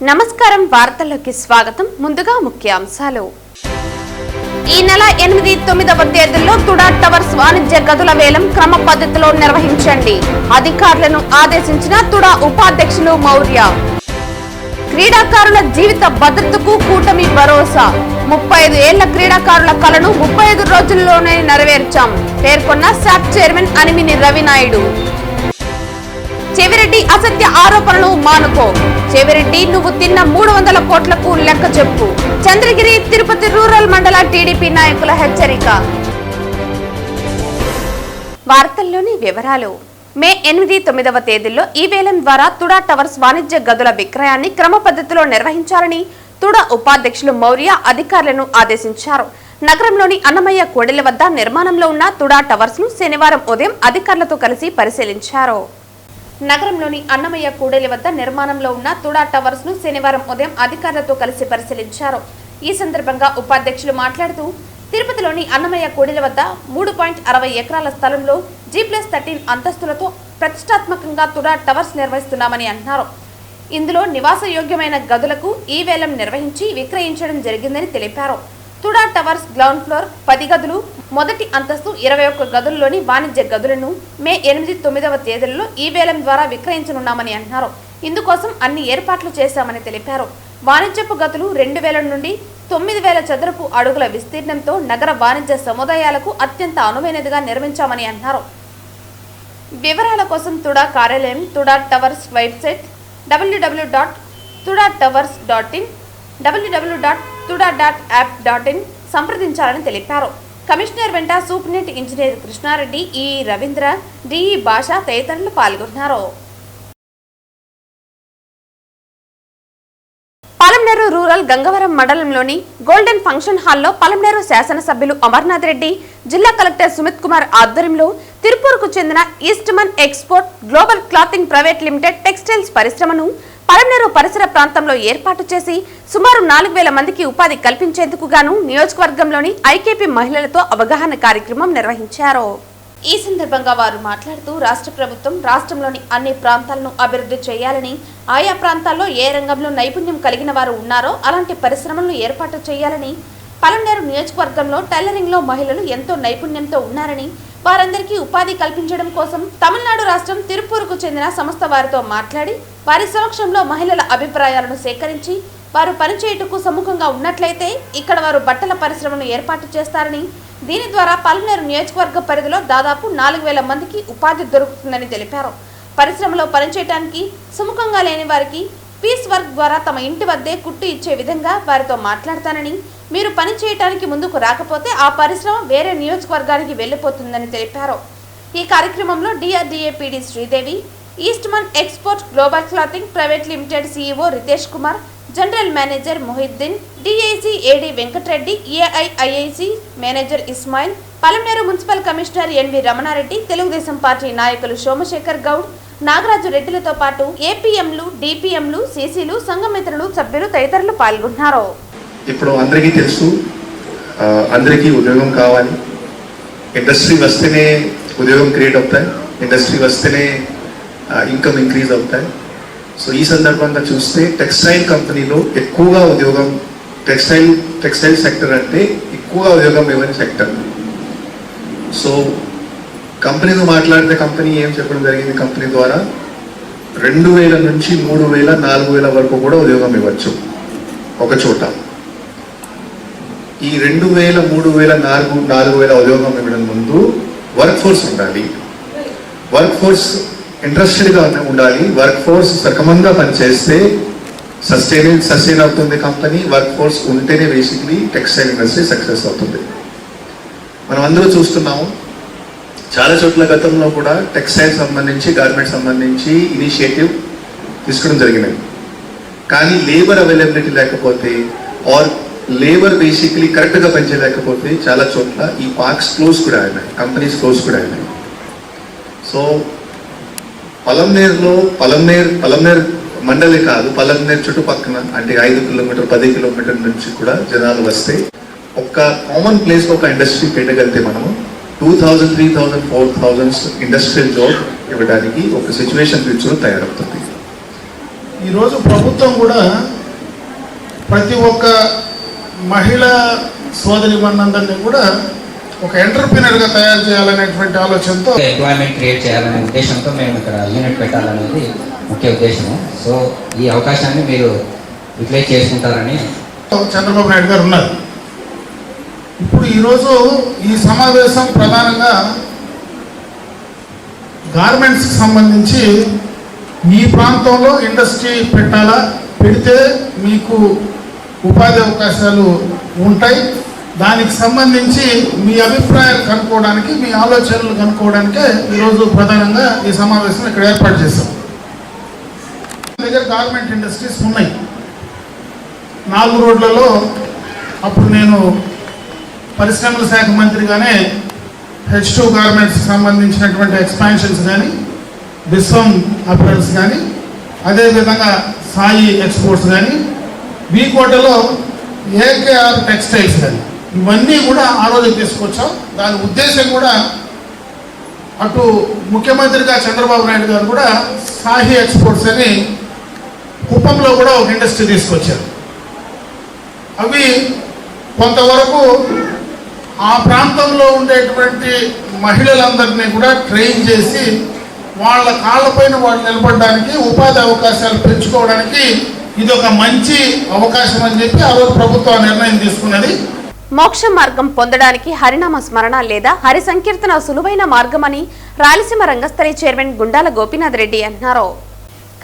నమస్కారం వార్తల్లోకి స్వాగతం. ముందుగా ముఖ్యాంశాలు. ఈ నెల 8, 9వ తేదీల్లో తుడా టవర్స్ వాణిజ్య గదుల వేలం క్రమ పద్ధతిలో నిర్వహించండి. అధికారులను ఆదేశించిన తుడా ఉపాధ్యక్షులు మౌర్య. క్రీడాకారుల జీవిత భద్రతకు కూటమి భరోసా. 35 ఏళ్ల క్రీడాకారుల కలను 35 రోజుల్లోనే నెరవేర్చాం పేర్కొన్న శాప్ చైర్మన్ అనిమిని రవినాయుడు. చెవిరెడ్డి అసత్య ఆరోపణలు మానుకో. చెవిరెడ్డి నువ్వు తిన్న 300 కోట్లకు లెక్క చెప్పు. చంద్రగిరి తిరుపతి రూరల్ మండల టీడీపీ నాయకుల హెచ్చరిక. వార్తల్లోని వివరాలు. మే 8, 9వ తేదీల్లో ఈ వేలం ద్వారా తుడా టవర్స్ వాణిజ్య గదుల విక్రయాన్ని క్రమ పద్ధతిలో నిర్వహించాలని తుడా ఉపాధ్యక్షులు మౌర్య అధికారులను ఆదేశించారు. నగరంలోని అన్నమయ్య కూడలి వద్ద నిర్మాణంలో ఉన్న తుడా టవర్స్ ను శనివారం ఉదయం అధికారులతో కలిసి పరిశీలించారు. నగరంలోని అన్నమయ్య కూడలి వద్ద నిర్మాణంలో ఉన్న తుడా టవర్స్ ను శనివారం ఉదయం అధికారులతో కలిసి పరిశీలించారు. ఈ సందర్భంగా ఉపాధ్యక్షులు మాట్లాడుతూ తిరుపతిలోని అన్నమయ్య కూడలి వద్ద 3.60 ఎకరాల స్థలంలో G+13 అంతస్తులతో ప్రతిష్టాత్మకంగా తుడా టవర్స్ నిర్వహిస్తున్నామని అన్నారు. ఇందులో నివాస యోగ్యమైన గదులకు ఈ వేలం నిర్వహించి విక్రయించడం జరిగిందని తెలిపారు. తుడా టవర్స్ గ్రౌండ్ ఫ్లోర్ 10 గదులు, మొదటి అంతస్తు 21 గదుల్లోని వాణిజ్య గదులను మే 8, 9వ తేదీల్లో ఈ వేలం ద్వారా విక్రయించనున్నామని అన్నారు. ఇందుకోసం అన్ని ఏర్పాట్లు చేశామని తెలిపారు. వాణిజ్యపు గదులు 2000 నుండి 9000 చదరపు అడుగుల విస్తీర్ణంతో నగర వాణిజ్య సముదాయాలకు అత్యంత అనువైనదిగా నిర్మించామని అన్నారు. వివరాల కోసం తుడా కార్యాలయం, TUDA towers website www.tudatowers.in, www.tuda.app.in సంప్రదించాలని తెలిపారు. కమిషనర్ వెంట సూపరింటెండెంట్ ఇంజనీర్ కృష్ణారెడ్డి, ఈ రవీంద్ర, డిఈ భాష తదితరులు పాల్గొన్నారు. పలమనేరు రూరల్ గంగవరం మండలంలోని గోల్డెన్ ఫంక్షన్ హాల్లో పలమనేరు శాసనసభ్యులు అమర్నాథ్ రెడ్డి, జిల్లా కలెక్టర్ సుమిత్ కుమార్ ఆధ్వర్యంలో తిరుపూరుకు చెందిన Eastman export global clothing private limited textiles పరిశ్రమను పలమనేరు పరిసర ప్రాంతంలో ఏర్పాటు చేసి సుమారు 4000 మందికి ఉపాధి కల్పించేందుకు గాను నియోజకవర్గంలోని ఐకేపీ మహిళలతో అవగాహన కార్యక్రమం నిర్వహించారు. ఈ సందర్భంగా వారు మాట్లాడుతూ రాష్ట్ర ప్రభుత్వం రాష్ట్రంలోని అన్ని ప్రాంతాలను అభివృద్ధి చేయాలని, ఆయా ప్రాంతాల్లో ఏ రంగంలో నైపుణ్యం కలిగిన వారు ఉన్నారో అలాంటి పరిశ్రమలను ఏర్పాటు చేయాలని, పలమనేరు నియోజకవర్గంలో టైలరింగ్ లో మహిళలు ఎంతో నైపుణ్యంతో ఉన్నారని, వారందరికీ ఉపాధి కల్పించడం కోసం తమిళనాడు రాష్ట్రం తిరుపూరుకు చెందిన సంస్థ వారితో మాట్లాడి వారి సమక్షంలో మహిళల అభిప్రాయాలను సేకరించి వారు పనిచేయుటకు సముఖంగా ఉన్నట్లయితే ఇక్కడ వారు బట్టల పరిశ్రమను ఏర్పాటు చేస్తారని, దీని ద్వారా పలమనేరు నియోజకవర్గ పరిధిలో దాదాపు 4000 మందికి ఉపాధి దొరుకుతుందని తెలిపారు. పరిశ్రమలో పనిచేయడానికి సుముఖంగా లేని వారికి పీస్ వర్క్ ద్వారా తమ ఇంటి వద్దే కుట్టు ఇచ్చే విధంగా వారితో మాట్లాడతానని, మీరు పని చేయడానికి ముందుకు రాకపోతే ఆ పరిశ్రమ వేరే నియోజకవర్గానికి వెళ్లిపోతుందని తెలిపారు. ఈ కార్యక్రమంలో DRDA PD Sridevi, Eastman export global clothing private limited CEO Ritesh Kumar, general manager Mohiddin, DIC AD Venkatareddy, APIIC manager Ismail, Palamaner municipal commissioner NV Ramanareddy, Telugudesam party నాయకులు సోమశేఖర్ గౌడ్, నాగరాజు రెడ్డిలతో పాటు ఏపీఎంలు, డిపిఎంలు, సిసిలు, సంఘమిత్రులు, సభ్యులు తదితరులు పాల్గొన్నారు. ఇప్పుడు అందరికీ తెలుసు, అందరికీ ఉద్యోగం కావాలి. ఇండస్ట్రీ వస్తేనే ఉద్యోగం క్రియేట్ అవుతాయి, ఇండస్ట్రీ వస్తేనే ఇన్కమ్ ఇంక్రీజ్ అవుతాయి. సో ఈ సందర్భంగా చూస్తే టెక్స్టైల్ కంపెనీలో ఎక్కువగా ఉద్యోగం, టెక్స్టైల్ సెక్టర్ అంటే ఎక్కువగా ఉద్యోగం ఇవ్వని సెక్టర్. సో కంపెనీతో మాట్లాడితే కంపెనీ ఏం చెప్పడం జరిగింది, కంపెనీ ద్వారా 2000 నుంచి 3000, 4000 వరకు కూడా ఉద్యోగం ఇవ్వచ్చు ఒక చోట. ఈ 2000, 3000, 4000 ఉద్యోగం ఇవ్వడం ముందు వర్క్ ఫోర్స్ ఉండాలి, వర్క్ ఫోర్స్ ఇంట్రెస్టెడ్గా ఉండాలి. వర్క్ ఫోర్స్ సక్రమంగా పనిచేస్తే సస్టైన్ అవుతుంది కంపెనీ. వర్క్ ఫోర్స్ ఉంటేనే బేసిక్లీ టెక్స్టైల్ ఇండస్ట్రీ సక్సెస్ అవుతుంది. మనం అందరూ చూస్తున్నాము, చాలా చోట్ల గతంలో కూడా టెక్స్టైల్ సంబంధించి, గార్మెంట్ సంబంధించి ఇనిషియేటివ్ తీసుకోవడం జరిగినవి. కానీ లేబర్ అవైలబిలిటీ లేకపోతే ఆర్ లేబర్ బేసిక్లీ కరెక్ట్గా పనిచేయలేకపోతే చాలా చోట్ల ఈ పార్క్స్ క్లోజ్ కూడా అయినాయి, కంపెనీస్ క్లోజ్ కూడా అయినాయి. సో పలమనేరు మండలి కాదు, పలమనేరు చుట్టుపక్కన అంటే 5 కిలోమీటర్ 10 కిలోమీటర్ నుంచి కూడా జనాలు వస్తే ఒక కామన్ ప్లేస్ ఒక ఇండస్ట్రీ పెట్టగలిగితే మనము 2000, 3000, 4000 ఇండస్ట్రియల్ జాబ్ ఇవ్వడానికి ఒక సిచ్యువేషన్ ఫ్యూచర్ తయారవుతుంది. ఈరోజు ప్రభుత్వం కూడా ప్రతి ఒక్క మహిళా సోదరి మనందరినీ కూడా ఒక ఎంటర్‌ప్రెన్యూర్‌గా తయారు చేయాలనేటువంటి ఆలోచనతో ఎంప్లాయ్మెంట్ క్రియేట్ చేయాలనే ఉద్దేశంతో మేము ఇక్కడ యూనిట్ పెట్టాలనేది ముఖ్య ఉద్దేశము. సో ఈ అవకాశాన్ని మీరు యూటిలైజ్ చేసుకుంటారని చంద్రబాబు నాయుడు గారు ఉన్నారు. ఇప్పుడు ఈరోజు ఈ సమావేశం ప్రధానంగా గార్మెంట్స్కి సంబంధించి ఈ ప్రాంతంలో ఇండస్ట్రీ పెట్టాలా, పెడితే మీకు ఉపాధి అవకాశాలు ఉంటాయి, దానికి సంబంధించి మీ అభిప్రాయాలు కనుక్కోవడానికి, మీ ఆలోచనలు కనుక్కోవడానికే ఈరోజు ప్రధానంగా ఈ సమావేశం ఇక్కడ ఏర్పాటు చేశాం. దగ్గర గార్మెంట్ ఇండస్ట్రీస్ ఉన్నాయి. 4 రోడ్లలో అప్పుడు నేను పరిశ్రమల శాఖ మంత్రిగానే H2 గార్మెంట్స్కి సంబంధించినటువంటి ఎక్స్పాన్షన్స్ కానీ, బిస్వం అపరల్స్ కానీ, అదేవిధంగా సాయి ఎక్స్పోర్ట్స్ కానీ, బీకోటలో ఏకేఆర్ టెక్స్టైల్స్ కానీ, ఇవన్నీ కూడా ఆ రోజు తీసుకొచ్చాం. దాని ఉద్దేశం కూడా అటు ముఖ్యమంత్రిగా చంద్రబాబు నాయుడు గారు కూడా సాయి ఎక్స్పోర్ట్స్ అని కుప్పంలో కూడా ఒక ఇండస్ట్రీ తీసుకొచ్చారు. అవి కొంతవరకు ఆ ప్రాంతంలో ఉండేటువంటి మహిళలందరినీ కూడా ట్రైన్ చేసి వాళ్ళ కాళ్ళపైన వాళ్ళు నిలబడడానికి, ఉపాధి అవకాశాలు పెంచుకోవడానికి ఇది ఒక మంచి అవకాశం అని చెప్పి ఆ రోజు ప్రభుత్వం నిర్ణయం తీసుకున్నది. మోక్ష మార్గం పొందడానికి హరినామ స్మరణ లేదా హరి సంకీర్తన సులువైన మార్గమని రాయలసీమ రంగస్థలి చైర్మన్ గుండాల గోపీనాథ్ రెడ్డి అన్నారు.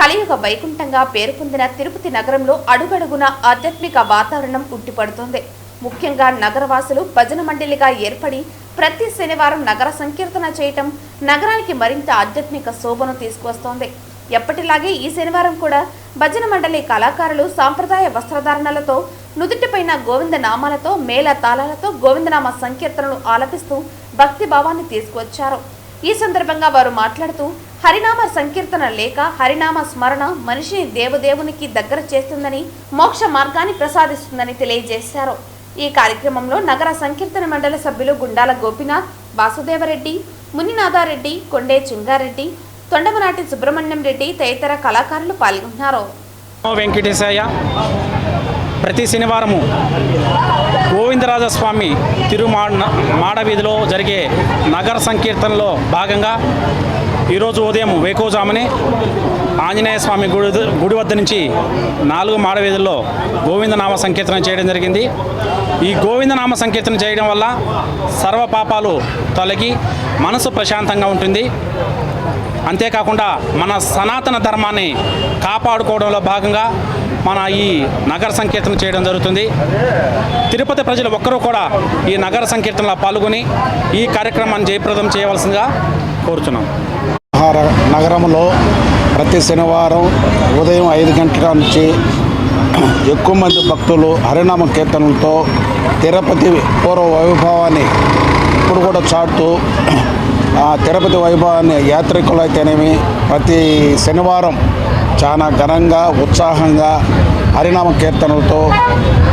కలియుగ వైకుంఠంగా పేరు పొందిన తిరుపతి నగరంలో అడుగడుగున ఆధ్యాత్మిక వాతావరణం ఉట్టిపడుతోంది. ముఖ్యంగా నగరవాసులు భజన మండలిగా ఏర్పడి ప్రతి శనివారం నగర సంకీర్తన చేయటం నగరానికి మరింత ఆధ్యాత్మిక శోభను తీసుకువస్తోంది. ఎప్పటిలాగే ఈ శనివారం కూడా భజన మండలి కళాకారులు సాంప్రదాయ వస్త్రధారణలతో, నుదుటిపైన గోవింద నామాలతో, మేళ తాళాలతో గోవిందనామ సంకీర్తనలు ఆలపిస్తూ భక్తి భావాన్ని తీసుకువచ్చారు. ఈ సందర్భంగా వారు మాట్లాడుతూ హరినామ సంకీర్తన లేక హరినామ స్మరణ మనిషిని దేవదేవునికి దగ్గర చేస్తుందని, మోక్ష మార్గాన్ని ప్రసాదిస్తుందని తెలియజేశారు. ఈ కార్యక్రమంలో నగర సంకీర్తన మండలి సభ్యులు గుండాల గోపీనాథ్, వాసుదేవరెడ్డి, మునినాథారెడ్డి, కొండే చింగారెడ్డి, తొండమనాటి సుబ్రహ్మణ్యం రెడ్డి తదితర కళాకారులు పాల్గొన్నారు. వెంకటేశయ్య ప్రతి శనివారము గోవిందరాజస్వామి మాడవీధిలో జరిగే నగర సంకీర్తనలో భాగంగా ఈరోజు ఉదయం వేకోజామునే ఆంజనేయ స్వామి గుడి వద్ద నుంచి 4 మాడవీధుల్లో గోవిందనామ సంకీర్తన చేయడం జరిగింది. ఈ గోవిందనామ సంకీర్తన చేయడం వల్ల సర్వ పాపాలు తొలగి మనసు ప్రశాంతంగా ఉంటుంది. అంతేకాకుండా మన సనాతన ధర్మాన్ని కాపాడుకోవడంలో భాగంగా మన ఈ నగర సంకీర్తన చేయడం జరుగుతుంది. తిరుపతి ప్రజలు ఒక్కరూ కూడా ఈ నగర సంకీర్తనలో పాల్గొని ఈ కార్యక్రమాన్ని జయప్రదం చేయవలసిందిగా కోరుతున్నాం. నగరంలో ప్రతి శనివారం ఉదయం 5 గంటల నుంచి ఎక్కువ మంది భక్తులు హరినామ కీర్తనలతో తిరుపతి పూర్వ వైభవాన్ని ఇప్పుడు కూడా చాటుతూ తిరుపతి వైభవాన్ని యాత్రికులు అయితేనేమి ప్రతి శనివారం చాలా ఘనంగా ఉత్సాహంగా హరినామ కీర్తనలతో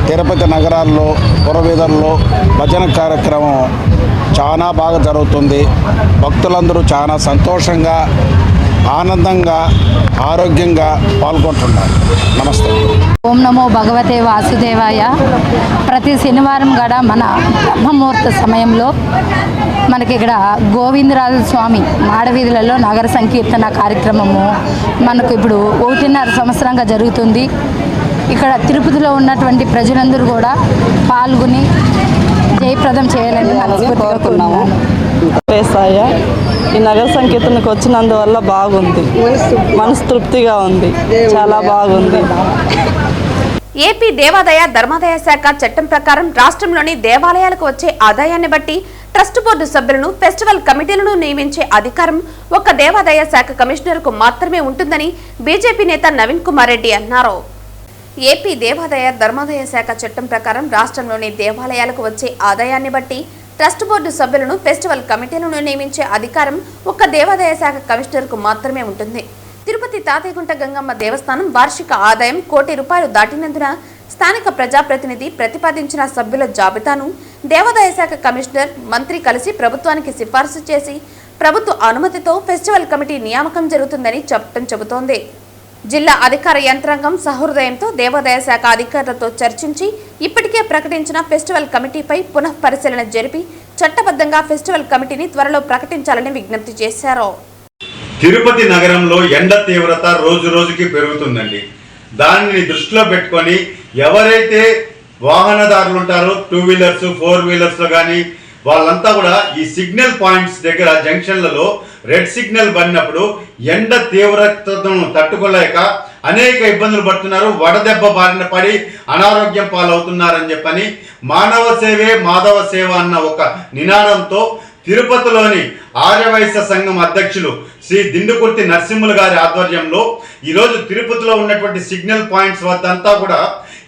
తిరుపతి నగరాల్లో పురవీధుల్లో భజన కార్యక్రమం చాలా బాగా జరుగుతుంది. భక్తులందరూ చాలా సంతోషంగా ఆనందంగా ఆరోగ్యంగా పాల్గొంటున్నారు. నమస్తే. ఓం నమో భగవతే వాసుదేవాయ. ప్రతి శనివారం కూడా మన బ్రహ్మముహూర్త సమయంలో మనకి ఇక్కడ గోవిందరాజ స్వామి మాడవీధులలో నగర సంకీర్తన కార్యక్రమము మనకు ఇప్పుడు 1.5 సంవత్సరంగా జరుగుతుంది. ఇక్కడ తిరుపతిలో ఉన్నటువంటి ప్రజలందరూ కూడా పాల్గొని జయప్రదం చేయాలని మనస్ఫూర్తిగా కోరుతున్నాము. ఈ నగర సంకీర్తనకు వచ్చినందువల్ల బాగుంది, మనస్తృప్తిగా ఉంది, చాలా బాగుంది. ఏపీ దేవాదాయ ధర్మాదాయ శాఖ చట్టం ప్రకారం రాష్ట్రంలోని దేవాలయాలకు వచ్చే ఆదాయాన్ని బట్టి ట్రస్ట్ బోర్డు సభ్యులను, ఫెస్టివల్ కమిటీలను నియమించే అధికారం ఒక్క దేవాదాయ శాఖ కమిషనర్కు మాత్రమే ఉంటుందని బీజేపీ నేత నవీన్ కుమార్ రెడ్డి అన్నారు. ఏపీ దేవాదాయ ధర్మాదాయ శాఖ చట్టం ప్రకారం రాష్ట్రంలోని దేవాలయాలకు వచ్చే ఆదాయాన్ని బట్టి ట్రస్ట్ బోర్డు సభ్యులను, ఫెస్టివల్ కమిటీలను నియమించే అధికారం ఒక్క దేవాదాయ శాఖ కమిషనర్కు మాత్రమే ఉంటుంది. తిరుపతి తాతయ్యగుంట గంగమ్మ దేవస్థానం వార్షిక ఆదాయం ₹1 కోటి దాటినందున స్థానిక ప్రజాప్రతినిధి ప్రతిపాదించిన సభ్యుల జాబితాను దేవాదాయ శాఖ కమిషనర్, మంత్రి కలిసి ప్రభుత్వానికి సిఫార్సు చేసి ప్రభుత్వ అనుమతితో ఫెస్టివల్ కమిటీ నియామకం జరుగుతుందని చట్టం చెబుతోంది. జిల్లా అధికార యంత్రాంగం సహృదయంతో దేవాదాయ శాఖ అధికారులతో చర్చించి ఇప్పటికే ప్రకటించిన ఫెస్టివల్ కమిటీపై పునః పరిశీలన జరిపి చట్టబద్ధంగా ఫెస్టివల్ కమిటీని త్వరలో ప్రకటించాలని విజ్ఞప్తి చేశారు. తిరుపతి నగరంలో ఎండ తీవ్రత రోజు రోజుకి పెరుగుతుందండి. దానిని దృష్టిలో పెట్టుకొని ఎవరైతే వాహనదారులు ఉంటారో 2 వీలర్స్ 4 వీలర్స్ కానీ వాళ్ళంతా కూడా ఈ సిగ్నల్ పాయింట్స్ దగ్గర జంక్షన్లలో రెడ్ సిగ్నల్ పడినప్పుడు ఎండ తీవ్రతను తట్టుకోలేక అనేక ఇబ్బందులు పడుతున్నారు. వడదెబ్బ బారిన పడి అనారోగ్యం పాలవుతున్నారని చెప్పని మానవ సేవే మాధవ సేవ అన్న ఒక నినాదంతో తిరుపతిలోని ఆర్యవైశ్య సంఘం అధ్యక్షులు శ్రీ దిండుకుర్తి నరసింహులు గారి ఆధ్వర్యంలో ఈరోజు తిరుపతిలో ఉన్నటువంటి సిగ్నల్ పాయింట్స్ వద్దంతా కూడా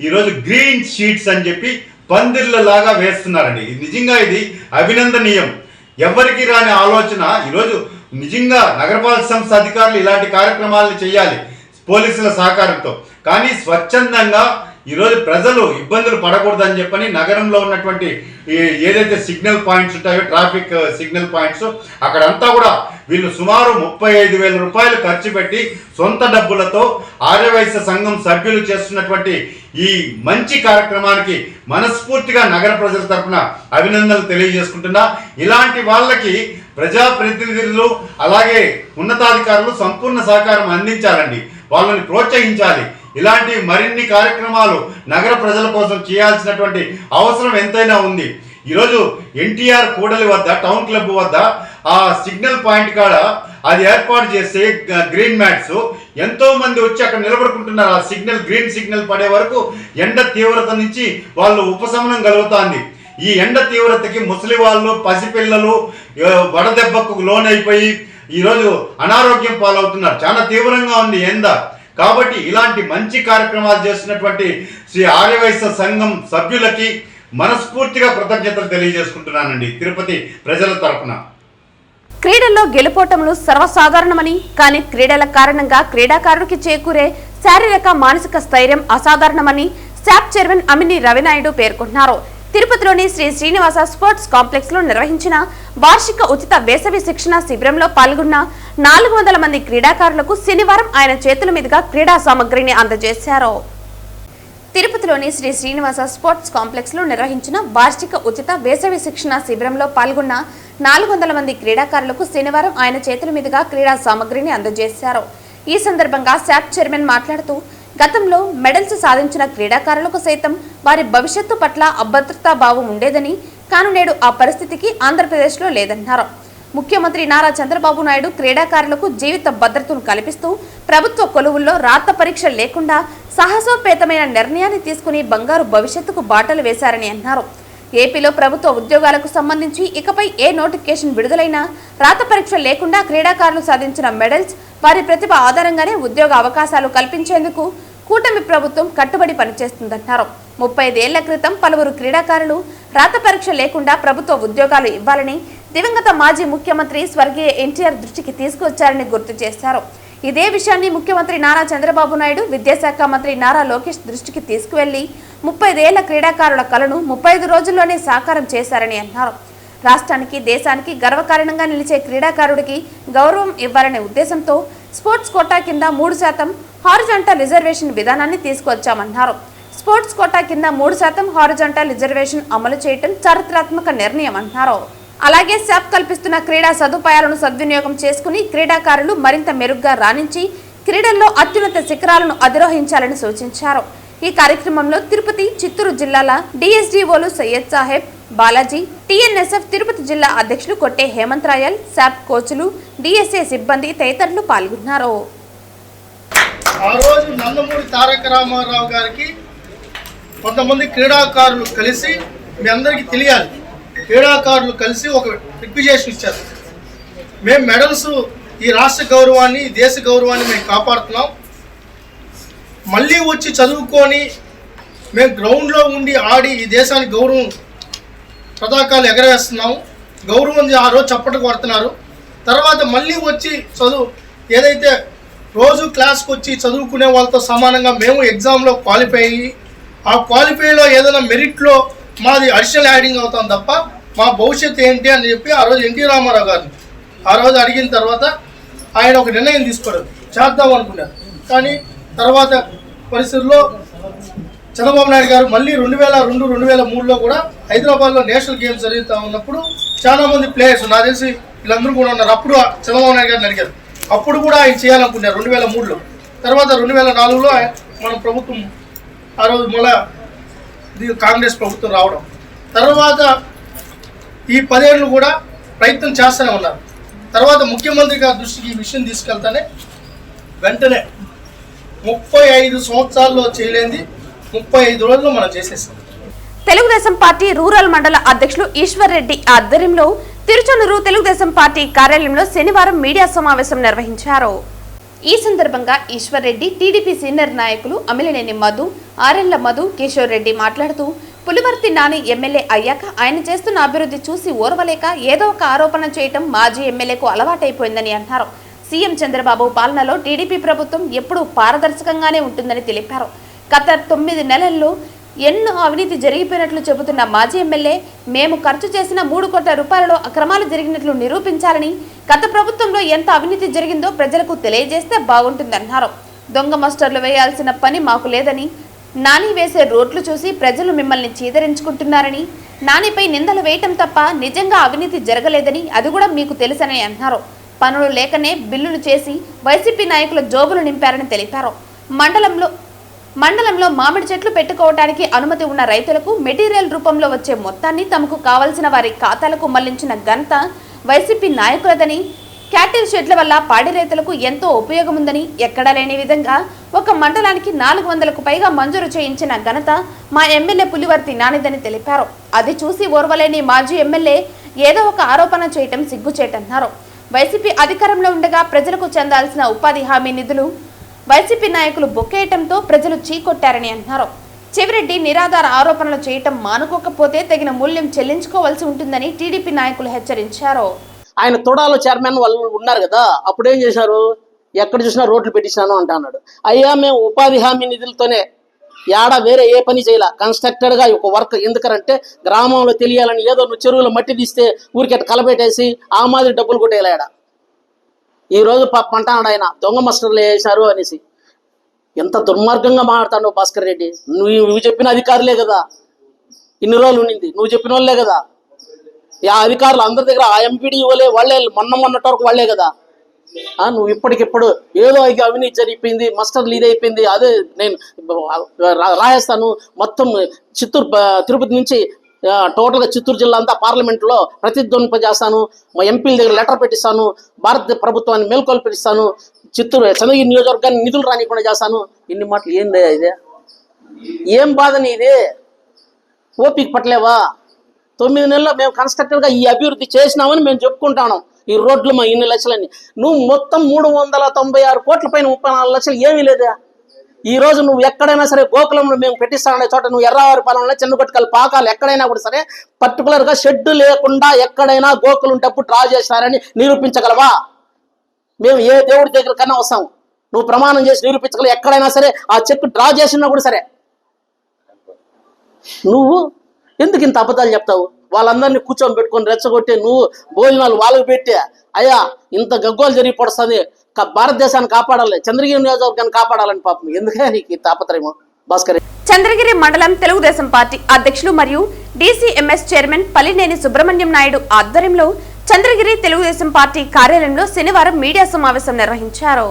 ఈరోజు గ్రీన్ షీట్స్ అని చెప్పి పందిర్లలాగా వేస్తున్నారండి. నిజంగా ఇది అభినందనీయం. ఎవరికి రాని ఆలోచన ఈరోజు నిజంగా నగరపాలక సంస్థ అధికారులు ఇలాంటి కార్యక్రమాలను చేయాలి పోలీసుల సహకారంతో. కానీ స్వచ్ఛందంగా ఈరోజు ప్రజలు ఇబ్బందులు పడకూడదని చెప్పని నగరంలో ఉన్నటువంటి ఏదైతే సిగ్నల్ పాయింట్స్ ఉంటాయో ట్రాఫిక్ సిగ్నల్ పాయింట్స్ అక్కడంతా కూడా వీళ్ళు సుమారు 35,000 రూపాయలు ఖర్చు పెట్టి సొంత డబ్బులతో ఆర్యవైశ్య సంఘం సభ్యులు చేస్తున్నటువంటి ఈ మంచి కార్యక్రమానికి మనస్ఫూర్తిగా నగర ప్రజల తరఫున అభినందనలు తెలియజేసుకుంటున్నా. ఇలాంటి వాళ్ళకి ప్రజాప్రతినిధులు అలాగే ఉన్నతాధికారులు సంపూర్ణ సహకారం అందించాలండి, వాళ్ళని ప్రోత్సహించాలి. ఇలాంటి మరిన్ని కార్యక్రమాలు నగర ప్రజల కోసం చేయాల్సినటువంటి అవసరం ఎంతైనా ఉంది. ఈరోజు ఎన్టీఆర్ కూడలి వద్ద టౌన్ క్లబ్ వద్ద ఆ సిగ్నల్ పాయింట్ కాడ అది ఏర్పాటు చేస్తే గ్రీన్ మ్యాట్స్ ఎంతో మంది వచ్చి అక్కడ నిలబడుకుంటున్నారు. ఆ సిగ్నల్ గ్రీన్ సిగ్నల్ పడే వరకు ఎండ తీవ్రత నుంచి వాళ్ళు ఉపశమనం కలుగుతుంది. ఈ ఎండ తీవ్రతకి ముసలి వాళ్ళు పసిపిల్లలు వడదెబ్బకు లోనైపోయి ఈరోజు అనారోగ్యం పాలవుతున్నారు. చాలా తీవ్రంగా ఉంది ఎండ. కాబట్టి ఇలాంటి మంచి కార్యక్రమాలు చేస్తున్నటువంటి శ్రీ ఆర్యవైశ్య సంఘం సభ్యులకి మనస్ఫూర్తిగా కృతజ్ఞతలు తెలియజేసుకుంటున్నానండి తిరుపతి ప్రజల తరఫున. క్రీడల్లో గెలుపోటములు సర్వసాధారణమని, కానీ క్రీడల కారణంగా క్రీడాకారుడికి చేకూరే శారీరక మానసిక స్థైర్యం అసాధారణమని శాప్ చైర్మన్ అమిని రవినాయుడు పేర్కొన్నారు. తిరుపతిలోని శ్రీ శ్రీనివాస స్పోర్ట్స్ కాంప్లెక్స్ లో నిర్వహించిన వార్షిక ఉచిత వేసవి శిక్షణ శిబిరంలో పాల్గొన్న 400 మంది క్రీడాకారులకు శనివారం ఆయన చేతుల మీదుగా క్రీడా సామగ్రిని అందజేశారు. తిరుపతిలోని శ్రీ శ్రీనివాస స్పోర్ట్స్ కాంప్లెక్స్ లో నిర్వహించిన వార్షిక ఉచిత వేసవి శిక్షణ శిబిరంలో పాల్గొన్న 400 మంది క్రీడాకారులకు శనివారం ఆయన చేతుల మీదుగా క్రీడా సామగ్రిని అందజేశారు. ఈ సందర్భంగా శాప్ చైర్మన్ మాట్లాడుతూ గతంలో మెడల్స్ సాధించిన క్రీడాకారులకు సైతం వారి భవిష్యత్తు పట్ల అభద్రతా భావం ఉండేదని, కాను నేడు ఆ పరిస్థితికి ఆంధ్రప్రదేశ్లో లేదన్నారు. ముఖ్యమంత్రి నారా చంద్రబాబు నాయుడు క్రీడాకారులకు జీవిత భద్రతను కల్పిస్తూ ప్రభుత్వ కొలువుల్లో రాత పరీక్ష లేకుండా సాహసోపేతమైన నిర్ణయాన్ని తీసుకుని బంగారు భవిష్యత్తుకు బాటలు వేశారని అన్నారు. ఏపీలో ప్రభుత్వ ఉద్యోగాలకు సంబంధించి ఇకపై ఏ నోటిఫికేషన్ విడుదలైనా రాత పరీక్ష లేకుండా క్రీడాకారులు సాధించిన మెడల్స్ వారి ప్రతిభ ఆధారంగానే ఉద్యోగ అవకాశాలు కల్పించేందుకు కూటమి ప్రభుత్వం కట్టుబడి పనిచేస్తుందన్నారు. 35 ఏళ్ల క్రితం పలువురు క్రీడాకారులు రాత పరీక్ష లేకుండా ప్రభుత్వ ఉద్యోగాలు ఇవ్వాలని దివంగత మాజీ ముఖ్యమంత్రి స్వర్గీయ ఎన్టీఆర్ దృష్టికి తీసుకొచ్చారని గుర్తు చేశారు. ఇదే విషయాన్ని ముఖ్యమంత్రి నారా చంద్రబాబు నాయుడు విద్యాశాఖ మంత్రి నారా లోకేష్ దృష్టికి తీసుకువెళ్లి 35 ఏళ్ల క్రీడాకారుల కలను 35 రోజుల్లోనే సాకారం చేశారని అన్నారు. రాష్ట్రానికి దేశానికి గర్వకారణంగా నిలిచే క్రీడాకారుడికి గౌరవం ఇవ్వాలనే ఉద్దేశంతో స్పోర్ట్స్ కోటా కింద 3% హారిజాంటల్ రిజర్వేషన్ విధానాన్ని తీసుకొచ్చామన్నారు. స్పోర్ట్స్ కోటా కింద 3% హారిజాంటల్ రిజర్వేషన్ అమలు చేయడం చారిత్రాత్మక నిర్ణయం అన్నారు. అలాగే శాప్ కల్పిస్తున్న క్రీడా సదుపాయాలను సద్వినియోగం చేసుకుని క్రీడాకారులు మరింత మెరుగ్గా రాణించి క్రీడల్లో అత్యున్నత శిఖరాలను అధిరోహించాలని సూచించారు. ఈ కార్యక్రమంలో తిరుపతి, చిత్తూరు జిల్లాల డిఎస్డిఓలు సయ్యద్ సాహెబ్, బాలాజీ, టిఎన్ఎస్ఎఫ్ తిరుపతి జిల్లా అధ్యక్షులు కొట్టే హేమంత్ రాయల్, శాప్ కోచ్లు, డిఎస్ఏ సిబ్బంది తదితరులు పాల్గొన్నారు. ఆ రోజు నందమూరి తారక రామారావు గారికి కొంతమంది క్రీడాకారులు కలిసి మీ అందరికీ తెలియాలి, క్రీడాకారులు కలిసి ఒక రిక్విజేషన్ ఇచ్చారు. మేము మెడల్స్ ఈ రాష్ట్ర గౌరవాన్ని, దేశ గౌరవాన్ని మేము కాపాడుతున్నాం. మళ్ళీ వచ్చి చదువుకొని మేము గ్రౌండ్లో ఉండి ఆడి ఈ దేశానికి గౌరవం పతాకాలు ఎగరేస్తున్నాం. గౌరవం ఆ రోజు చప్పట్లు కొడుతున్నారు. తర్వాత మళ్ళీ వచ్చి చదువు ఏదైతే రోజు క్లాస్కి వచ్చి చదువుకునే వాళ్ళతో సమానంగా మేము ఎగ్జామ్లో క్వాలిఫై అయ్యి ఆ క్వాలిఫైలో ఏదైనా మెరిట్లో మాది అడిషనల్ యాడింగ్ అవుతాం తప్ప మా భవిష్యత్తు ఏంటి అని చెప్పి ఆ రోజు ఎన్టీ రామారావు గారిని ఆ రోజు అడిగిన తర్వాత ఆయన ఒక నిర్ణయం తీసుకోవడం చేద్దాం అనుకున్నారు. కానీ తర్వాత పరిస్థితుల్లో చంద్రబాబు నాయుడు గారు మళ్ళీ 2002, 2003లో కూడా హైదరాబాద్లో నేషనల్ గేమ్స్ జరుగుతూ ఉన్నప్పుడు చాలా మంది ప్లేయర్స్ నాకు తెలిసి వీళ్ళందరూ కూడా ఉన్నారు. అప్పుడు చంద్రబాబు నాయుడు గారిని అడిగారు. అప్పుడు కూడా ఆయన చేయాలనుకున్నారు 2003లో. తర్వాత 2004లో మన ప్రభుత్వం ఆ రోజు మళ్ళా కాంగ్రెస్ ప్రభుత్వం రావడం, తర్వాత ఈ 10 ఏళ్ళు కూడా ప్రయత్నం చేస్తూనే ఉన్నారు. తర్వాత ముఖ్యమంత్రి గారి దృష్టికి ఈ విషయం తీసుకెళ్తానే వెంటనే 35 సంవత్సరాల్లో చేయలేంది 35 రోజుల్లో మనం చేసేసాం. తెలుగుదేశం పార్టీ రూరల్ మండల అధ్యక్షులు ఈశ్వర్ రెడ్డి ఆధ్వర్యంలో తిరుచనూరు తెలుగుదేశం పార్టీ కార్యాలయంలో శనివారం మీడియా సమావేశం నిర్వహించారు. ఈ సందర్భంగా ఈశ్వర్ రెడ్డి, టీడీపీ సీనియర్ నాయకులు అమిలినేని మధు, ఆరెళ్ల మధు, కిషోర్ రెడ్డి మాట్లాడుతూ పులివర్తి నాని ఎమ్మెల్యే అయ్యాక ఆయన చేస్తున్న అభివృద్ధి చూసి ఓర్వలేక ఏదో ఒక ఆరోపణ చేయటం మాజీ ఎమ్మెల్యేకు అలవాటైపోయిందని అన్నారు. సీఎం చంద్రబాబు పాలనలో టీడీపీ ప్రభుత్వం ఎప్పుడూ పారదర్శకంగానే ఉంటుందని తెలిపారు. గత 9 నెలల్లో ఎన్నో అవినీతి జరిగిపోయినట్లు చెబుతున్న మాజీ ఎమ్మెల్యే మేము ఖర్చు చేసిన 3 కోట్ల రూపాయలలో అక్రమాలు జరిగినట్లు నిరూపించాలని, గత ప్రభుత్వంలో ఎంత అవినీతి జరిగిందో ప్రజలకు తెలియజేస్తే బాగుంటుందన్నారు. దొంగ మాస్టర్లు వేయాల్సిన పని మాకు లేదని, నాని వేసే రోడ్లు చూసి ప్రజలు మిమ్మల్ని చీదరించుకుంటున్నారని, నానిపై నిందలు వేయటం తప్ప నిజంగా అవినీతి జరగలేదని అది కూడా మీకు తెలుసని అన్నారు. పనులు లేకనే బిల్లులు చేసి వైసీపీ నాయకుల జోబులు నింపారని తెలిపారు. మండలంలో మామిడి చెట్లు పెట్టుకోవడానికి అనుమతి ఉన్న రైతులకు మెటీరియల్ రూపంలో వచ్చే మొత్తాన్ని తమకు కావాల్సిన వారి ఖాతాలకు మళ్లించిన ఘనత వైసీపీ నాయకులదని, క్యాటిల్ షెడ్ల వల్ల పాడి రైతులకు ఎంతో ఉపయోగం ఉందని, ఎక్కడా లేని విధంగా ఒక మండలానికి 400కు పైగా మంజూరు చేయించిన ఘనత మా ఎమ్మెల్యే పులివర్తి నానిదని తెలిపారు. అది చూసి ఓర్వలేని మాజీ ఎమ్మెల్యే ఏదో ఒక ఆరోపణ చేయటం సిగ్గుచేటన్నారు. వైసీపీ అధికారంలో ఉండగా ప్రజలకు చెందాల్సిన ఉపాధి హామీ నిధులు వైసీపీ నాయకులు బొక్కేయటంతో ప్రజలు చీకొట్టారని అన్నారు. చెవిరెడ్డి నిరాధార ఆరోపణలు చేయటం మానుకోకపోతే తగిన మూల్యం చెల్లించుకోవాల్సి ఉంటుందని టీడీపీ నాయకులు హెచ్చరించారు. ఆయన తొడాలో చైర్మన్ వాళ్ళు ఉన్నారు కదా, అప్పుడు ఏం చేశారు? ఎక్కడ చూసినా రోడ్లు పెట్టించాను అంటున్నాడు. అయ్యా మేము ఉపాధి హామీ నిధులతోనే వేరే ఏ పని చేయాల, కన్స్ట్రక్టెడ్గా ఒక వర్క్. ఎందుకంటే గ్రామంలో తెలియాలని ఏదో నువ్వు చెరువులో మట్టి తీస్తే ఊరికెట్ కలబెట్టేసి ఆ మాదిరి డబ్బులు కొట్టేయాల. ఈ రోజు పంటాడు ఆయన దొంగ మాస్టర్లు వేశారు అనేసి. ఎంత దుర్మార్గంగా మాట్లాడతాడు భాస్కర్ రెడ్డి. నువ్వు చెప్పిన అధికారులే కదా ఇన్ని రోజులు ఉండింది, నువ్వు చెప్పిన వాళ్ళే కదా. ఆ అధికారులు అందరి దగ్గర ఆ ఎంపీడీ వాళ్ళే మొన్నటి వరకు వాళ్ళే కదా. నువ్వు ఇప్పటికిప్పుడు ఏదో అవినీతి జరిగిపోయింది, మాస్టర్లు ఇది అయిపోయింది, అదే నేను రాజస్థాను మొత్తం తిరుపతి నుంచి టోటల్గా చిత్తూరు జిల్లా అంతా పార్లమెంట్లో ప్రతిధ్వనింపజేస్తాను, మా ఎంపీల దగ్గర లెటర్ పెట్టిస్తాను, భారత ప్రభుత్వాన్ని మేల్కొల్పిస్తాను, చిత్తూరు చంద్రగిరి నియోజకవర్గాన్ని నిధులు రానికుండా చేస్తాను. ఇన్ని మాటలు ఏంది ఇదే? ఏం బాధని ఇది? ఓపిక పట్టలేవా? 9 నెలల్లో మేము కన్స్ట్రక్టర్గా ఈ అభివృద్ధి చేసినామని మేము చెప్పుకుంటాను. ఈ రోడ్లు మా ఇన్ని లక్షలని నువ్వు మొత్తం 396 కోట్ల పైన 34 లక్షలు ఏమీ లేదా? ఈ రోజు నువ్వు ఎక్కడైనా సరే గోకులంలో మేము పెట్టిస్తాననే చోట నువ్వు ఎర్రావారిపాలెంలో చిన్నగొట్టుకల్ పాకాలు ఎక్కడైనా కూడా సరే పర్టికులర్గా షెడ్ లేకుండా ఎక్కడైనా గోకులు ఉంటప్పుడు డ్రా చేస్తారని నిరూపించగలవా? మేము ఏ దేవుడి దగ్గర కన్నా వస్తాం, నువ్వు ప్రమాణం చేసి నిరూపించగలవు. ఎక్కడైనా సరే ఆ చెక్ డ్రా చేసినా కూడా సరే నువ్వు ఎందుకు ఇంత అబద్ధాలు చెప్తావు? వాళ్ళందరినీ కూర్చొని పెట్టుకొని రెచ్చగొట్టి నువ్వు భోజనాలు వాళ్ళకు పెట్టి అయ్యా ఇంత గగ్గోలు జరిగి పడుస్తుంది, భారతదేశాన్ని కాపాడాలి, చంద్రగిరి నియోజకవర్గాన్ని కాపాడాలని పాపం ఎందుకే నీకు తాపత్రయమో భాస్కర్. చంద్రగిరి మండలం తెలుగుదేశం పార్టీ అధ్యక్షులు మరియు డీసీఎంఎస్ చైర్మన్ పల్లినేని సుబ్రహ్మణ్యం నాయుడు ఆధ్వర్యంలో చంద్రగిరి తెలుగుదేశం పార్టీ కార్యాలయంలో శనివారం మీడియా సమావేశం నిర్వహించారు.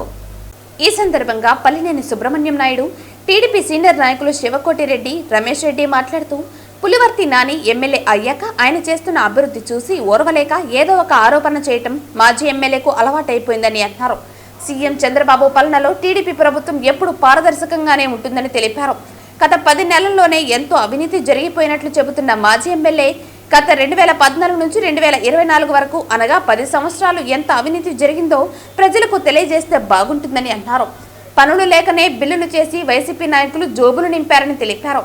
ఈ సందర్భంగా పల్లినేని సుబ్రహ్మణ్యం నాయుడు, టీడీపీ సీనియర్ నాయకులు శివకోటిరెడ్డి, రమేష్ రెడ్డి మాట్లాడుతూ పులివర్తి నాని ఎమ్మెల్యే అయ్యాక ఆయన చేస్తున్న అభివృద్ధి చూసి ఓర్వలేక ఏదో ఒక ఆరోపణ చేయటం మాజీ ఎమ్మెల్యేకు అలవాటైపోయిందని అన్నారు. సీఎం చంద్రబాబు పాలనలో టీడీపీ ప్రభుత్వం ఎప్పుడు పారదర్శకంగానే ఉంటుందని తెలిపారు. గత 10 నెలల్లోనే ఎంతో అవినీతి జరిగిపోయినట్లు చెబుతున్న మాజీ ఎమ్మెల్యే గత 2014 నుంచి 2024 వరకు అనగా 10 సంవత్సరాలు ఎంత అవినీతి జరిగిందో ప్రజలకు తెలియజేస్తే బాగుంటుందని అన్నారు. పనులు లేకనే బిల్లులు చేసి వైసీపీ నాయకులు జోబులు నింపారని తెలిపారు.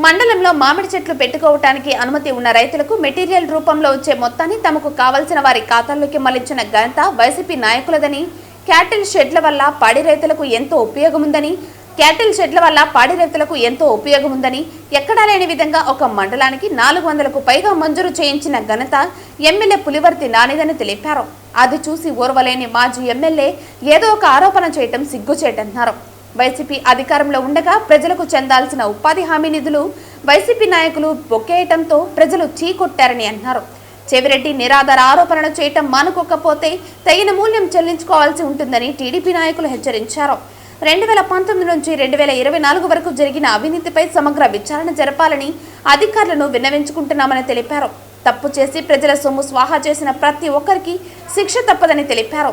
మండలంలో మామిడి చెట్లు పెట్టుకోవటానికి అనుమతి ఉన్న రైతులకు మెటీరియల్ రూపంలో వచ్చే మొత్తాన్ని తమకు కావలసిన వారి ఖాతాల్లోకి మళ్లించిన ఘనత వైసీపీ నాయకులదని, క్యాటిల్ షెడ్ల వల్ల పాడి రైతులకు ఎంతో ఉపయోగం ఉందని ఎక్కడా లేని విధంగా ఒక మండలానికి 400కు పైగా మంజూరు చేయించిన ఘనత ఎమ్మెల్యే పులివర్తి నానిదని తెలిపారు. అది చూసి ఓర్వలేని మాజీ ఎమ్మెల్యే ఏదో ఒక ఆరోపణ చేయటం సిగ్గుచేటన్నారు. వైసీపీ అధికారంలో ఉండగా ప్రజలకు చెందాల్సిన ఉపాధి హామీ నిధులు వైసీపీ నాయకులు బొక్కేయటంతో ప్రజలు చీకొట్టారని అన్నారు. చెవిరెడ్డి నిరాధార ఆరోపణలు చేయటం మానుకోకపోతే తగిన మూల్యం చెల్లించుకోవాల్సి ఉంటుందని టీడీపీ నాయకులు హెచ్చరించారు. 2019 నుంచి 2024 వరకు జరిగిన అవినీతిపై సమగ్ర విచారణ జరపాలని అధికారులను విన్నవించుకుంటున్నామని తెలిపారు. తప్పు చేసి ప్రజల సొమ్ము స్వాహా చేసిన ప్రతి ఒక్కరికి శిక్ష తప్పదని తెలిపారు.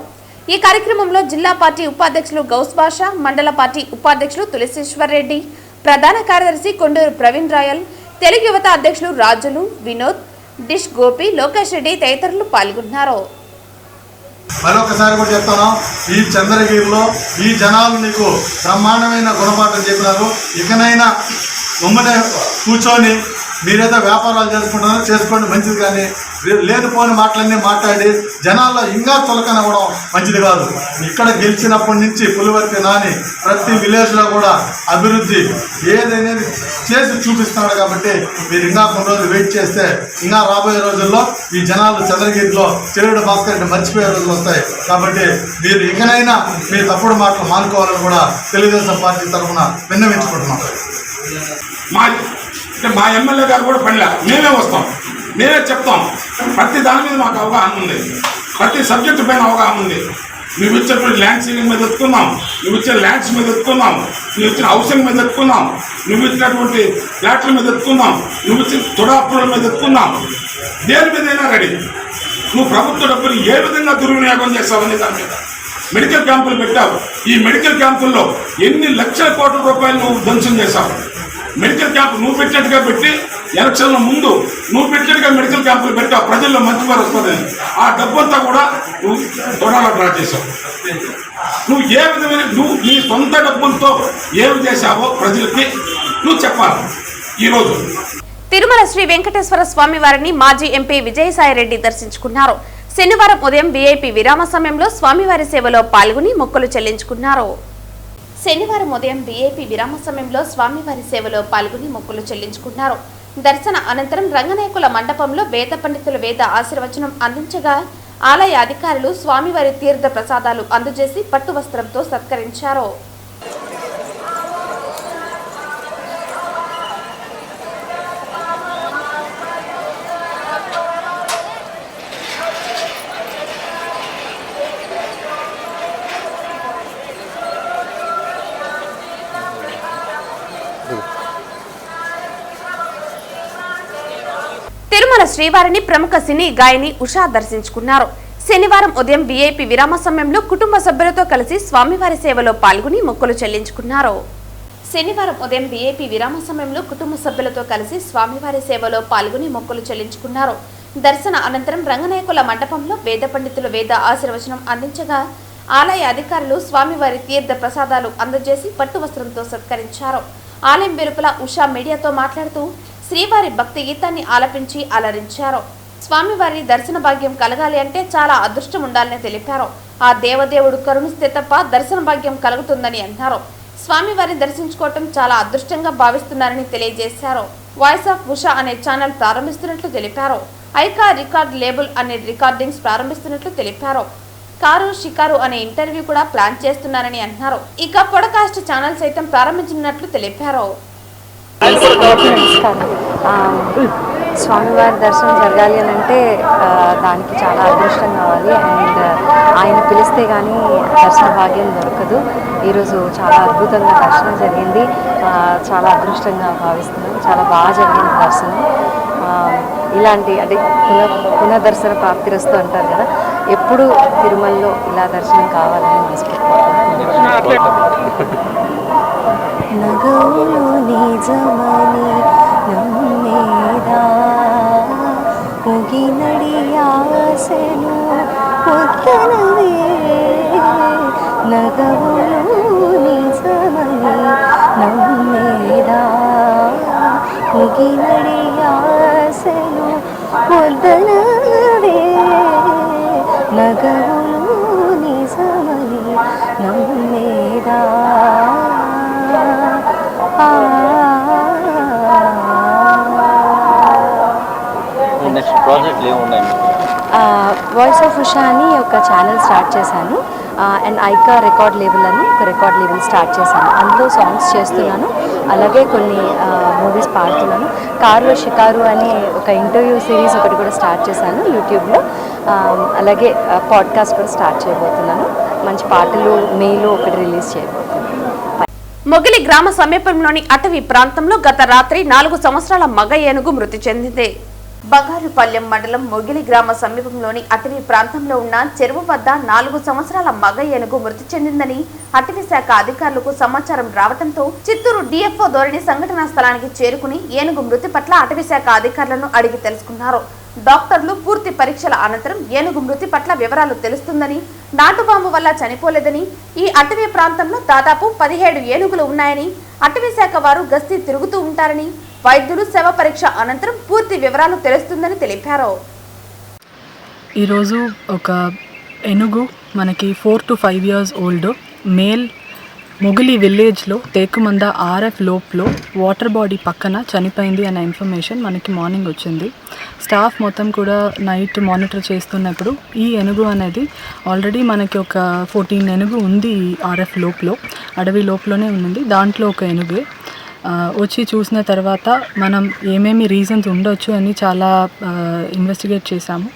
ఈ కార్యక్రమంలో జిల్లా పార్టీ ఉపాధ్యక్షులు గౌస్ బాషా, మండల పార్టీ ఉపాధ్యక్షులు తులసీశ్వర్ రెడ్డి, ప్రధాన కార్యదర్శి కొండూరు ప్రవీణ్ రాయల్, తెలుగు యువత అధ్యక్షులు రాజులు, వినోద్, డిష్ గోపి, లోకేష్ రెడ్డి తదితరులు పాల్గొన్నారు. మరొకసారి కూడా చెప్తాను, ఈ చంద్రగిరిలో ఈ జనాలు నీకు బ్రహ్మాండమైన గుణపాఠం చెప్పినారు. ఇకనైనా ఉమ్మడి కూర్చొని మీరేదో వ్యాపారాలు చేసుకుంటున్నారో చేసుకోండి, మంచిది. కానీ లేనిపోని మాటలన్నీ మాట్లాడి జనాల్లో ఇంకా తొలకనవ్వడం మంచిది కాదు. ఇక్కడ గెలిచినప్పటి నుంచి పులివర్తి నాని ప్రతి విలేజ్లో కూడా అభివృద్ధి ఏదైనా చేసి చూపిస్తున్నాడు. కాబట్టి మీరు ఇంకా కొన్ని రోజులు వెయిట్ చేస్తే ఇంకా రాబోయే రోజుల్లో ఈ జనాలు చంద్రగిరిలో చెరువుడు భాస్కర్ రెడ్డి మర్చిపోయే రోజులు వస్తాయి. కాబట్టి మీరు ఇకనైనా మీ తప్పుడు మాటలు మానుకోవాలని కూడా తెలుగుదేశం పార్టీ తరఫున విన్నవించుకుంటున్నాం. మా ఎమ్మెల్యే గారు కూడా పనిలే, మేమే వస్తాం, మేమే చెప్తాం. ప్రతి దాని మీద మాకు అవగాహన ఉంది, ప్రతి సబ్జెక్టు పైన అవగాహన ఉంది. నువ్వు ఇచ్చేటువంటి ల్యాండ్ సీలింగ్ మీద ఎత్తుకున్నాం, నువ్వు ఇచ్చే ల్యాండ్స్ మీద ఎత్తుకున్నాం, నువ్వు ఇచ్చిన హౌసింగ్ మీద ఎత్తుకున్నాం, నువ్వు ఇచ్చినటువంటి ఫ్లాట్ల మీద ఎత్తుకున్నాం, నువ్వు ఇచ్చిన తొడాపుల మీద ఎత్తుకున్నాం. దేని మీదైనా రెడీ. నువ్వు ప్రభుత్వ డబ్బులు ఏ విధంగా దుర్వినియోగం చేస్తావని దాని మీద మెడికల్ క్యాంపులు పెట్టావు. ఈ మెడికల్ క్యాంపుల్లో ఎన్ని లక్షల కోట్ల రూపాయలు నువ్వు ధ్వంసం చేశావు. మెడికల్ క్యాంపు నువ్వు పెట్టినట్టుగా పెట్టి ఎలక్షన్ల ముందు నువ్వు పెట్టినట్టుగా మెడికల్ క్యాంపులు పెట్టావు, ప్రజల్లో మంచి పేరు వస్తుందని. ఆ డబ్బంతా కూడా నువ్వు తొడాలో డ్రా చేశావు. నువ్వు ఏ విధమైన నువ్వు నీ సొంత డబ్బులతో ఏమి చేశావో ప్రజలకి నువ్వు చెప్పాలి. ఈరోజు తిరుమల శ్రీ వెంకటేశ్వర స్వామి వారిని మాజీ ఎంపీ విజయసాయిరెడ్డి దర్శించుకున్నారు. శనివారం ఉదయం వీఐపీ విరామ సమయంలో స్వామివారి సేవలో పాల్గొని మొక్కులు చెల్లించుకున్నారు. శనివారం ఉదయం వీఐపీ విరామ సమయంలో స్వామివారి సేవలో పాల్గొని మొక్కులు చెల్లించుకున్నారు. దర్శన అనంతరం రంగనాయకుల మండపంలో వేద పండితులు వేద ఆశీర్వచనం అందించగా ఆలయ అధికారులు స్వామివారి తీర్థ ప్రసాదాలు అందజేసి పట్టు వస్త్రంతో సత్కరించారు. తిరుమల శ్రీవారిని ప్రముఖ సినీ గాయని ఉషా దర్శించుకున్నారు. శనివారం ఉదయం వీఐపీ విరామ సమయంలో కుటుంబ సభ్యులతో కలిసి స్వామివారి సేవలో పాల్గొని మొక్కులు చెల్లించుకున్నారు. శనివారం ఉదయం వీఐపీ విరామ సమయంలో కుటుంబ సభ్యులతో కలిసి స్వామివారి సేవలో పాల్గొని మొక్కులు చెల్లించుకున్నారు. దర్శన అనంతరం రంగనాయకుల మండపంలో వేద పండితులు వేద ఆశీర్వచనం అందించగా ఆలయ అధికారులు స్వామివారి తీర్థ ప్రసాదాలు అందజేసి పట్టు వస్త్రంతో సత్కరించారు. ఆలయం వెలుపల ఉషా మీడియాతో మాట్లాడుతూ శ్రీవారి భక్తి గీతాన్ని ఆలపించి అలరించారు. స్వామివారి దర్శన భాగ్యం కలగాలి అంటే చాలా అదృష్టం ఉండాలని తెలిపారు. ఆ దేవదేవుడు కరుణిస్తే తప్ప దర్శన భాగ్యం కలుగుతుందని అన్నారు. స్వామివారిని దర్శించుకోవటం చాలా అదృష్టంగా భావిస్తున్నారని తెలియజేశారు. వాయిస్ ఆఫ్ ఉషా అనే ఛానల్ ప్రారంభిస్తున్నట్లు తెలిపారు. ఐకా రికార్డ్ లేబుల్ అనే రికార్డింగ్స్ ప్రారంభిస్తున్నట్లు తెలిపారు. కారు షికారు అనే ఇంటర్వ్యూ కూడా ప్లాన్ చేస్తున్నారని అన్నారు. ఇక పొడకాస్ట్ ఛానల్ సైతం ప్రారంభించనున్నట్లు తెలిపారు. స్వామివారి దర్శనం జరగాలి అని అంటే దానికి చాలా అదృష్టం కావాలి. అండ్ ఆయన పిలిస్తే కానీ దర్శన భాగ్యం దొరకదు. ఈరోజు చాలా అద్భుతంగా దర్శనం జరిగింది. చాలా అదృష్టంగా భావిస్తున్నాం. చాలా బాగా జరిగింది దర్శనం. ఇలాంటి అంటే పునర్దర్శన ప్రాప్తిరస్తు అంటారు కదా, ఎప్పుడు తిరుమలలో ఇలా దర్శనం కావాలని నగవులో నిజమని నమ్మేదా ముగినడి ఆశను పొత్తనవే నగవులో నిజమని నమ్మేదా ముగినడి ఆశను పొద్దనవే నగవులో నిజమని నమ్మేదా వాయిస్ ఆఫ్ ఉషా అని ఒక ఛానల్ స్టార్ట్ చేశాను. అండ్ ఐకా రికార్డ్ లేబుల్ అని ఒక రికార్డ్ లేబుల్ స్టార్ట్ చేశాను. అందులో సాంగ్స్ చేస్తున్నాను, అలాగే కొన్ని మూవీస్ పాడుతున్నాను. కారులో షికారు అని ఒక ఇంటర్వ్యూ సిరీస్ ఒకటి కూడా స్టార్ట్ చేశాను యూట్యూబ్లో. అలాగే పాడ్కాస్ట్ కూడా స్టార్ట్ చేయబోతున్నాను. మంచి పాటలు మేలో ఒకటి రిలీజ్ చేయబోతున్నాను. మొగిలి గ్రామ సమీపంలోని అటవీ ప్రాంతంలో గత రాత్రి 4 సంవత్సరాల మగ ఏనుగు మృతి చెందింది. బంగారుపల్లెం మండలం మొగిలి గ్రామ సమీపంలోని అటవీ ప్రాంతంలో ఉన్న చెరువు వద్ద 4 సంవత్సరాల మగ ఏనుగు మృతి చెందిందని అటవీ శాఖ అధికారులకు సమాచారం రావడంతో చిత్తూరు డిఎఫ్ఓ ధోరణి సంఘటనా స్థలానికి చేరుకుని ఏనుగు మృతి పట్ల అటవీ శాఖ అధికారులను అడిగి తెలుసుకున్నారు. డాక్టర్లు పూర్తి పరీక్షల అనంతరం ఏనుగు మృతి పట్ల వివరాలు తెలుస్తుందని, నాటుబాంబు వల్ల చనిపోలేదని, ఈ అటవీ ప్రాంతంలో దాదాపు 17 ఏనుగులు ఉన్నాయని అటవీ శాఖ వారు గస్తీ తిరుగుతూ ఉంటారని, వైద్యులు శవ పరీక్ష అనంతరం పూర్తి వివరాలు తెలుస్తుందని తెలిపారు. ఈరోజు ఒక ఏనుగు మనకి 4 to 5 years ఓల్డ్ మేల్ మొగిలి విలేజ్లో టేకుమంద ఆర్ఎఫ్ లోప్లో వాటర్ బాడీ పక్కన చనిపోయింది అనే ఇన్ఫర్మేషన్ మనకి మార్నింగ్ వచ్చింది. స్టాఫ్ మొత్తం కూడా నైట్ మానిటర్ చేస్తున్నప్పుడు ఈ ఏనుగు అనేది ఆల్రెడీ మనకి ఒక 14 ఏనుగు ఉంది ఈ ఆర్ఎఫ్ లోప్లో, అడవి లోపలోనే ఉంది. దాంట్లో ఒక ఏనుగే వచ్చి చూసిన తర్వాత మనం ఏమేమి రీజన్స్ ఉండొచ్చు అని చాలా ఇన్వెస్టిగేట్ చేశాము.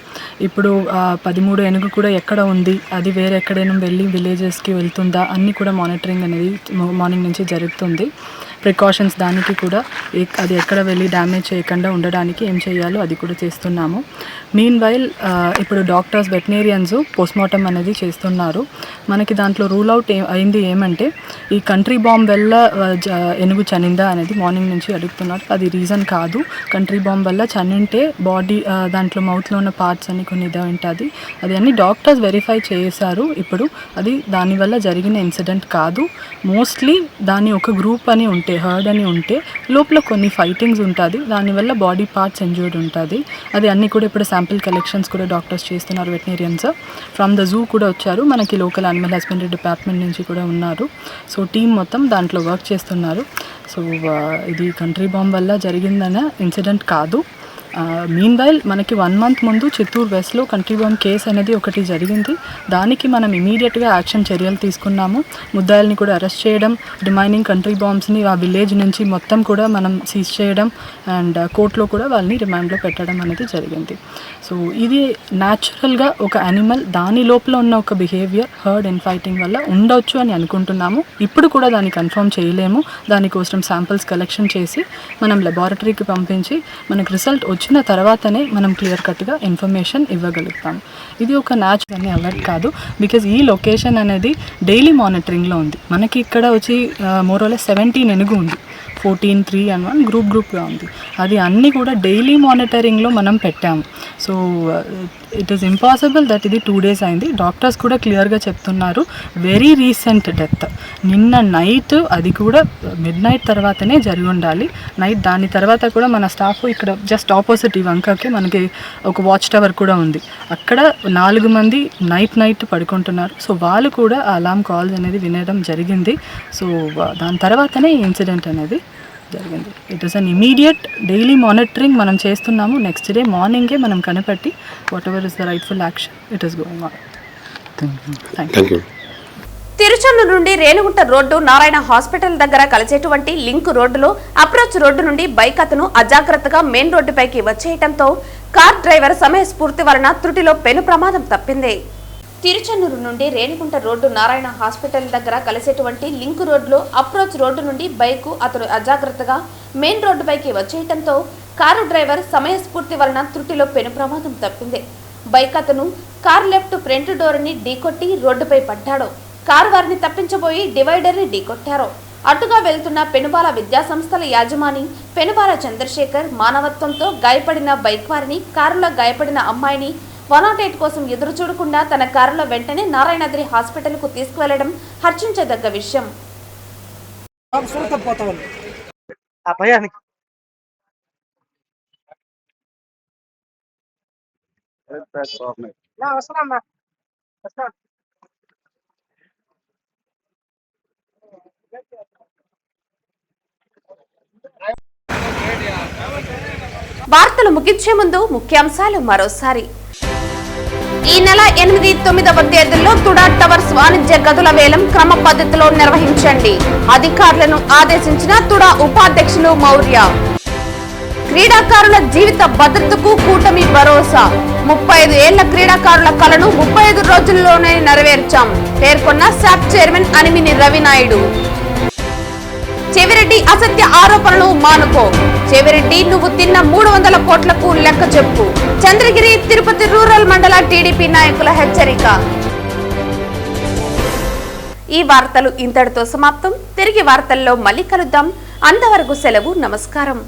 ఇప్పుడు 13 ఏనుగు కూడా ఎక్కడ ఉంది, అది వేరే ఎక్కడైనా వెళ్ళి విలేజెస్కి వెళ్తుందా అన్నీ కూడా మానిటరింగ్ అనేది మార్నింగ్ నుంచి జరుగుతుంది. ప్రికాషన్స్ దానికి కూడా అది ఎక్కడ వెళ్ళి డ్యామేజ్ చేయకుండా ఉండడానికి ఏం చేయాలో అది కూడా చేస్తున్నాము. మీన్ వైల్ ఇప్పుడు డాక్టర్స్ వెటనరీయన్స్ పోస్ట్మార్టం అనేది చేస్తున్నారు. మనకి దాంట్లో రూల్ అవుట్ అయింది ఏమంటే ఈ కంట్రీ బాంబ్ వల్ల ఏనుగు చనిందా అనేది మార్నింగ్ నుంచి అడుగుతున్నారు. అది రీజన్ కాదు. కంట్రీ బాంబ్ వల్ల చనింటే బాడీ దాంట్లో మౌత్లో ఉన్న పార్ట్స్ అని కొన్ని ఇది ఉంటుంది, అది అన్ని డాక్టర్స్ వెరిఫై చేశారు. ఇప్పుడు అది దానివల్ల జరిగిన ఇన్సిడెంట్ కాదు. మోస్ట్లీ దాని ఒక గ్రూప్ అని ఉంటే, హర్డ్ అని ఉంటే లోపల కొన్ని ఫైటింగ్స్ ఉంటుంది, దానివల్ల బాడీ పార్ట్స్ ఇంజూర్డ్ ఉంటుంది. అది అన్నీ కూడా ఇప్పుడు శాంపిల్ కలెక్షన్స్ కూడా డాక్టర్స్ చేస్తున్నారు. వెటనరియన్స్ ఫ్రమ్ ద జూ కూడా వచ్చారు, మనకి లోకల్ యానిమల్ హస్బెండరీ డిపార్ట్మెంట్ నుంచి కూడా ఉన్నారు. సో టీం మొత్తం దాంట్లో వర్క్ చేస్తున్నారు. సో ఇది కంట్రీ బాంబ్ వల్ల జరిగిందన్న ఇన్సిడెంట్ కాదు. మీన్ వైల్ మనకి 1 month ముందు చిత్తూరు వెస్ట్లో కంట్రీ బాంబ్ కేసు అనేది ఒకటి జరిగింది. దానికి మనం ఇమీడియట్గా యాక్షన్ చర్యలు తీసుకున్నాము. ముద్దాయిల్ని కూడా అరెస్ట్ చేయడం, రిమైనింగ్ కంట్రీ బాంబ్స్ని ఆ విలేజ్ నుంచి మొత్తం కూడా మనం సీజ్ చేయడం అండ్ కోర్టులో కూడా వాళ్ళని రిమాండ్లో పెట్టడం అనేది జరిగింది. సో ఇది న్యాచురల్గా ఒక యానిమల్ దాని లోపల ఉన్న ఒక బిహేవియర్ హర్డ్ ఇన్ ఫైటింగ్ వల్ల ఉండొచ్చు అని అనుకుంటున్నాము. ఇప్పుడు కూడా దాన్ని కన్ఫర్మ్ చేయలేము. దానికోసం శాంపిల్స్ కలెక్షన్ చేసి మనం లెబారెటరీకి పంపించి మనకు రిజల్ట్ వచ్చిన తర్వాతనే మనం క్లియర్ కట్గా ఇన్ఫర్మేషన్ ఇవ్వగలుగుతాం. ఇది ఒక న్యాచురల్ అని అలర్ట్ కాదు, బికాజ్ ఈ లొకేషన్ అనేది డైలీ మానిటరింగ్లో ఉంది. మనకి ఇక్కడ వచ్చి మోరోలెస్ 17 ఏనుగు ఉంది, 14, 3 and 1 గ్రూప్గా ఉంది. అది అన్నీ కూడా డైలీ మానిటరింగ్లో మనం పెట్టాము. So it is impossible that ఇది 2 days అయింది. డాక్టర్స్ కూడా క్లియర్గా చెప్తున్నారు వెరీ రీసెంట్ డెత్, నిన్న నైట్, అది కూడా మిడ్నైట్ తర్వాతనే జరిగి ఉండాలి. నైట్ దాని తర్వాత కూడా మన స్టాఫ్ ఇక్కడ జస్ట్ ఆపోజిట్ ఈ వంకకి మనకి ఒక వాచ్ టవర్ కూడా ఉంది, అక్కడ 4 మంది నైట్ పడుకుంటున్నారు. సో వాళ్ళు కూడా ఆ అలామ్ కాల్స్ అనేది వినడం జరిగింది. సో దాని తర్వాతనే ఈ ఇన్సిడెంట్ అనేది జరిగింది. It is an immediate daily monitoring మనం చేస్తున్నాము. నెక్స్ట్ డే మార్నింగే మనం కనిపెట్టి what ever is the rightful action it is going on. Thank you. Tiruchendur నుండి రేణిగుంట రోడ్డు నారాయణ హాస్పిటల్ దగ్గర కలిసేటువంటి లింక్ రోడ్డులో అప్రోచ్ రోడ్డు నుండి బైక్ అతను అజాగ్రత్తగా మెయిన్ రోడ్డుపైకి వచ్చేయడంతో కార్ డ్రైవర్ సమయస్ఫూర్తి వలన త్రుటిలో పెను ప్రమాదం తప్పింది. తిరుచందూరు నుండి రేణిగుంట రోడ్డు నారాయణ హాస్పిటల్ దగ్గర కలిసేటువంటి లింక్ రోడ్లో అప్రోచ్ రోడ్డు నుండి బైకు అతను అజాగ్రత్తగా మెయిన్ రోడ్డుపైకి వచ్చేయడంతో కారు డ్రైవర్ సమయస్ఫూర్తి వలన త్రుటిలో పెను ప్రమాదం తప్పింది. బైక్ అతను కార్ లెఫ్ట్ ఫ్రంట్ డోర్ని ఢీకొట్టి రోడ్డుపై పడ్డాడు. కారు వారిని తప్పించబోయి డివైడర్ని ఢీకొట్టారు. అటుగా వెళ్తున్న పెనుబాల విద్యాసంస్థల యాజమాని పెనుబాల చంద్రశేఖర్ మానవత్వంతో గాయపడిన బైక్ వారిని, కారులో గాయపడిన అమ్మాయిని 108 కోసం ఎదురు చూడకుండా తన కారులో వెంటనే నారాయణాద్రి హాస్పిటల్కు తీసుకువెళ్లడం హర్షించదగ్గ విషయం. వార్తలు ముగించే ముందు ముఖ్యాంశాలు మరోసారి. ఈ నెల 8, 9వ తేదీల్లో తుడా టవర్స్ వాణిజ్య గదుల వేలం క్రమ పద్ధతిలో నిర్వహించండి. అధికారులను ఆదేశించిన తుడా ఉపాధ్యక్షులు మౌర్య. క్రీడాకారుల జీవిత భద్రతకు కూటమి భరోసా. 35 ఏళ్ల క్రీడాకారుల కలను 35 రోజుల్లోనే నెరవేర్చాం పేర్కొన్న శాప్ చైర్మన్ అనిమిని రవినాయుడు. చెవిరెడ్డి అసత్య ఆరోపణలు మానుకో. చెవిరెడ్డి నువ్వు తిన్న 300 కోట్లకు లెక్క చెప్పు. చంద్రగిరి తిరుపతి రూరల్ మండల టీడీపీ నాయకుల హెచ్చరిక. ఈ వార్తలు ఇంతటితో సమాప్తం. తిరిగి వార్తల్లో మళ్ళీ కలుద్దాం. అంతవరకు సెలవు. నమస్కారం.